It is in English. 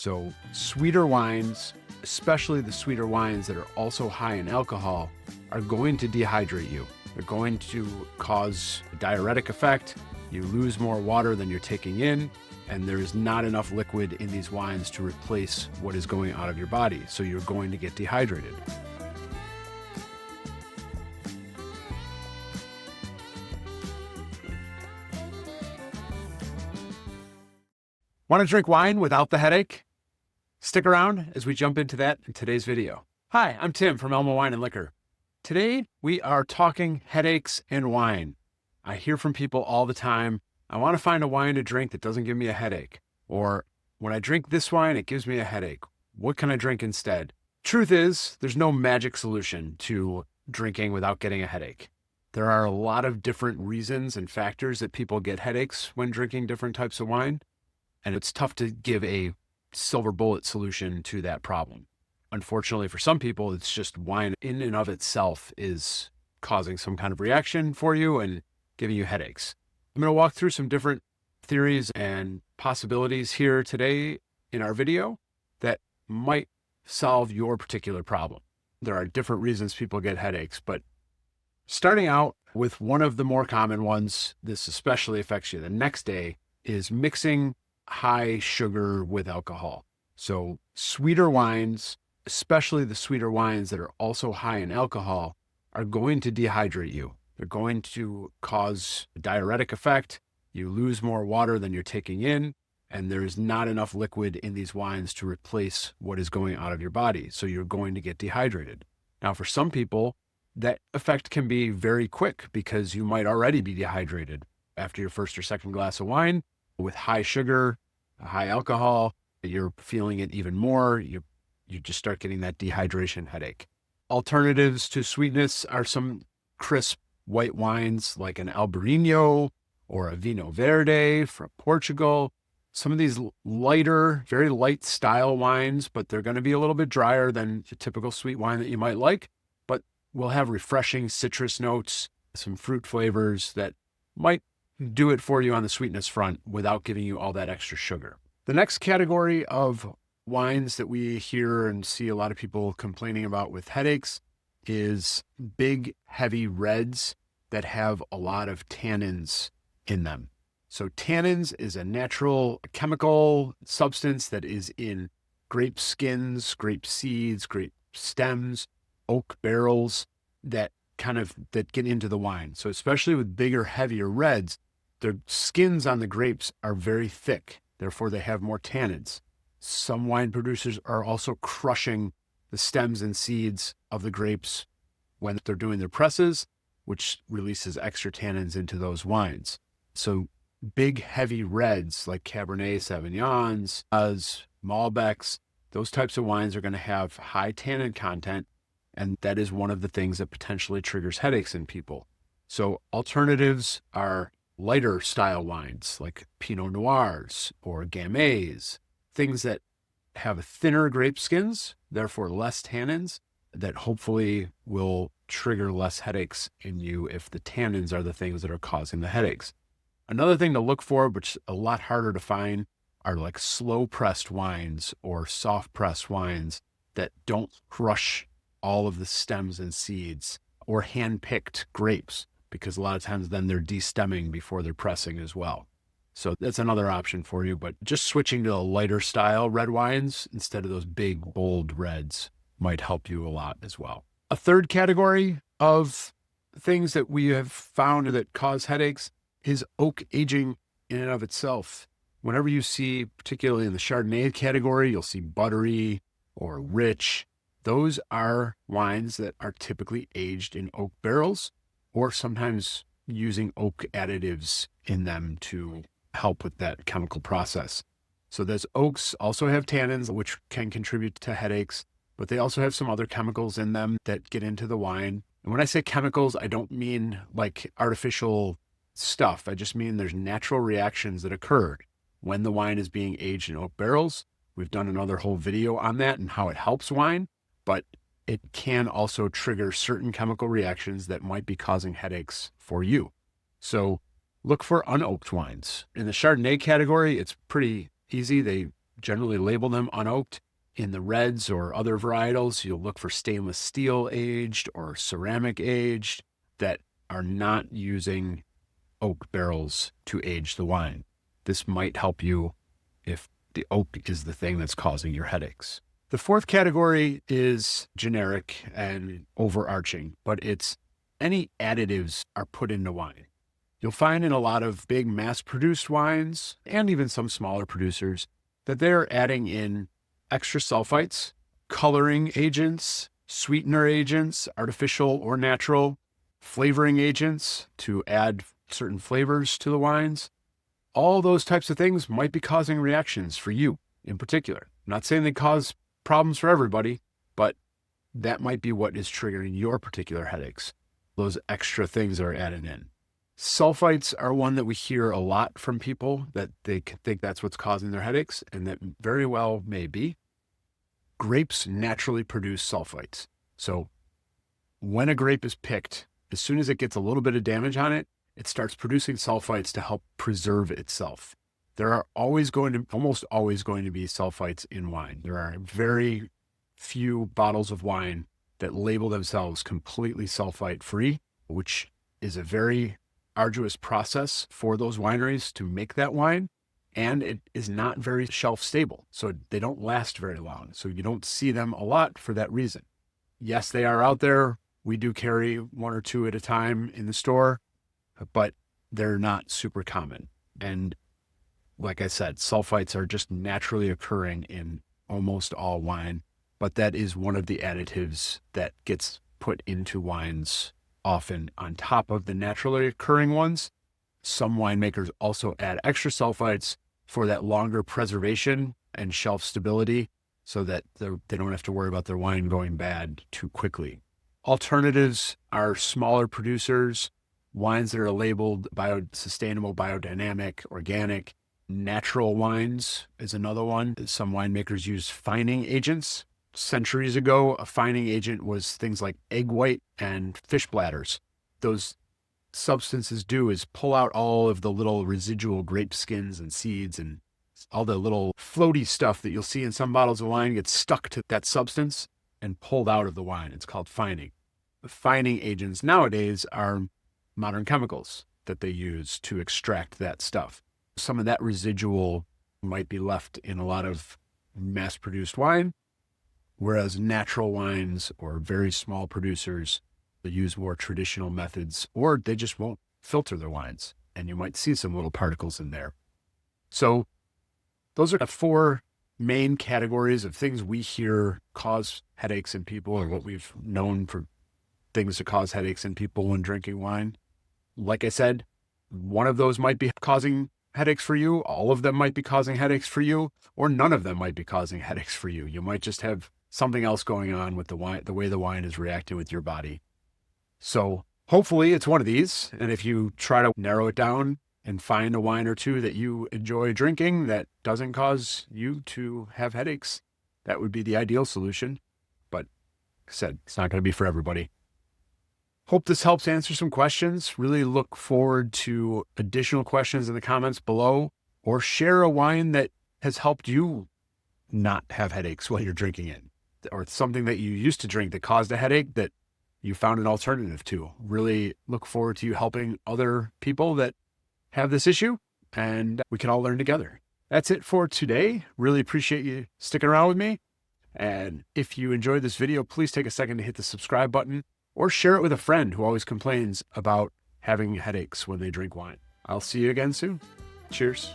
So sweeter wines, especially the sweeter wines that are also high in alcohol, are going to dehydrate you. They're going to cause a diuretic effect. You lose more water than you're taking in, and there's not enough liquid in these wines to replace what is going out of your body. So you're going to get dehydrated. Want to drink wine without the headache? Stick around as we jump into that in today's video. Hi, I'm Tim from Elma Wine and Liquor. Today, we are talking headaches and wine. I hear from people all the time, I want to find a wine to drink that doesn't give me a headache. Or, when I drink this wine, it gives me a headache. What can I drink instead? Truth is, there's no magic solution to drinking without getting a headache. There are a lot of different reasons and factors that people get headaches when drinking different types of wine. And it's tough to give a silver bullet solution to that problem. Unfortunately, for some people, it's just wine in and of itself is causing some kind of reaction for you and giving you headaches. I'm going to walk through some different theories and possibilities here today in our video that might solve your particular problem. There are different reasons people get headaches, but starting out with one of the more common ones, this especially affects you the next day, is mixing high sugar with alcohol. So sweeter wines, especially the sweeter wines that are also high in alcohol, are going to dehydrate you. They're going to cause a diuretic effect. You lose more water than you're taking in, and there's not enough liquid in these wines to replace what is going out of your body. So you're going to get dehydrated. Now, for some people, that effect can be very quick because you might already be dehydrated after your first or second glass of wine. With high sugar, high alcohol, you're feeling it even more. You just start getting that dehydration headache. Alternatives to sweetness are some crisp white wines like an Albarino or a Vinho Verde from Portugal. Some of these lighter, very light style wines, but they're going to be a little bit drier than the typical sweet wine that you might like, but will have refreshing citrus notes, some fruit flavors that might do it for you on the sweetness front without giving you all that extra sugar. The next category of wines that we hear and see a lot of people complaining about with headaches is big, heavy reds that have a lot of tannins in them. So tannins is a natural chemical substance that is in grape skins, grape seeds, grape stems, oak barrels that get into the wine. So especially with bigger, heavier reds, their skins on the grapes are very thick. Therefore, they have more tannins. Some wine producers are also crushing the stems and seeds of the grapes when they're doing their presses, which releases extra tannins into those wines. So big, heavy reds like Cabernet Sauvignons, Malbecs, those types of wines are going to have high tannin content, and that is one of the things that potentially triggers headaches in people. So alternatives are lighter style wines like Pinot Noirs or Gamay, things that have thinner grape skins, therefore less tannins, that hopefully will trigger less headaches in you if the tannins are the things that are causing the headaches. Another thing to look for, which is a lot harder to find, are like slow pressed wines or soft pressed wines that don't crush all of the stems and seeds, or hand-picked grapes, because a lot of times then they're de-stemming before they're pressing as well. So that's another option for you, but just switching to a lighter style red wines instead of those big, bold reds might help you a lot as well. A third category of things that we have found that cause headaches is oak aging in and of itself. Whenever you see, particularly in the Chardonnay category, you'll see buttery or rich. Those are wines that are typically aged in oak barrels, or sometimes using oak additives in them to help with that chemical process. So those oaks also have tannins, which can contribute to headaches, but they also have some other chemicals in them that get into the wine. And when I say chemicals, I don't mean like artificial stuff. I just mean there's natural reactions that occur when the wine is being aged in oak barrels. We've done another whole video on that and how it helps wine, but it can also trigger certain chemical reactions that might be causing headaches for you. So look for unoaked wines. In the Chardonnay category, it's pretty easy. They generally label them unoaked. In the reds or other varietals, you'll look for stainless steel aged or ceramic aged that are not using oak barrels to age the wine. This might help you if the oak is the thing that's causing your headaches. The fourth category is generic and overarching, but it's any additives are put into wine. You'll find in a lot of big mass-produced wines, and even some smaller producers, that they're adding in extra sulfites, coloring agents, sweetener agents, artificial or natural, flavoring agents to add certain flavors to the wines. All those types of things might be causing reactions for you in particular. I'm not saying they cause problems for everybody, but that might be what is triggering your particular headaches. Those extra things are added in. Sulfites are one that we hear a lot from people, that they think that's what's causing their headaches, and that very well may be. Grapes naturally produce sulfites. So when a grape is picked, as soon as it gets a little bit of damage on it, it starts producing sulfites to help preserve itself. There are almost always going to be sulfites in wine. There are very few bottles of wine that label themselves completely sulfite free, which is a very arduous process for those wineries to make that wine. And it is not very shelf stable. So they don't last very long. So you don't see them a lot for that reason. Yes, they are out there. We do carry one or two at a time in the store, but they're not super common. And like I said, sulfites are just naturally occurring in almost all wine, but that is one of the additives that gets put into wines often on top of the naturally occurring ones. Some winemakers also add extra sulfites for that longer preservation and shelf stability so that they don't have to worry about their wine going bad too quickly. Alternatives are smaller producers, wines that are labeled sustainable, biodynamic, organic. Natural wines is another one. Some winemakers use fining agents. Centuries ago, a fining agent was things like egg white and fish bladders. Those substances do is pull out all of the little residual grape skins and seeds, and all the little floaty stuff that you'll see in some bottles of wine gets stuck to that substance and pulled out of the wine. It's called fining. The fining agents nowadays are modern chemicals that they use to extract that stuff. Some of that residual might be left in a lot of mass-produced wine, whereas natural wines or very small producers, they use more traditional methods, or they just won't filter their wines, and you might see some little particles in there. So those are the four main categories of things we hear cause headaches in people, or what we've known for things to cause headaches in people when drinking wine. Like I said, one of those might be causing headaches for you. All of them might be causing headaches for you, or none of them might be causing headaches for you. You might just have something else going on with the wine, the way the wine is reacting with your body. So hopefully it's one of these. And if you try to narrow it down and find a wine or two that you enjoy drinking that doesn't cause you to have headaches, that would be the ideal solution. But like I said, it's not going to be for everybody. Hope this helps answer some questions. Really look forward to additional questions in the comments below, or share a wine that has helped you not have headaches while you're drinking it, or something that you used to drink that caused a headache that you found an alternative to. Really look forward to you helping other people that have this issue, and we can all learn together. That's it for today. Really appreciate you sticking around with me. And if you enjoyed this video, please take a second to hit the subscribe button, or share it with a friend who always complains about having headaches when they drink wine. I'll see you again soon. Cheers.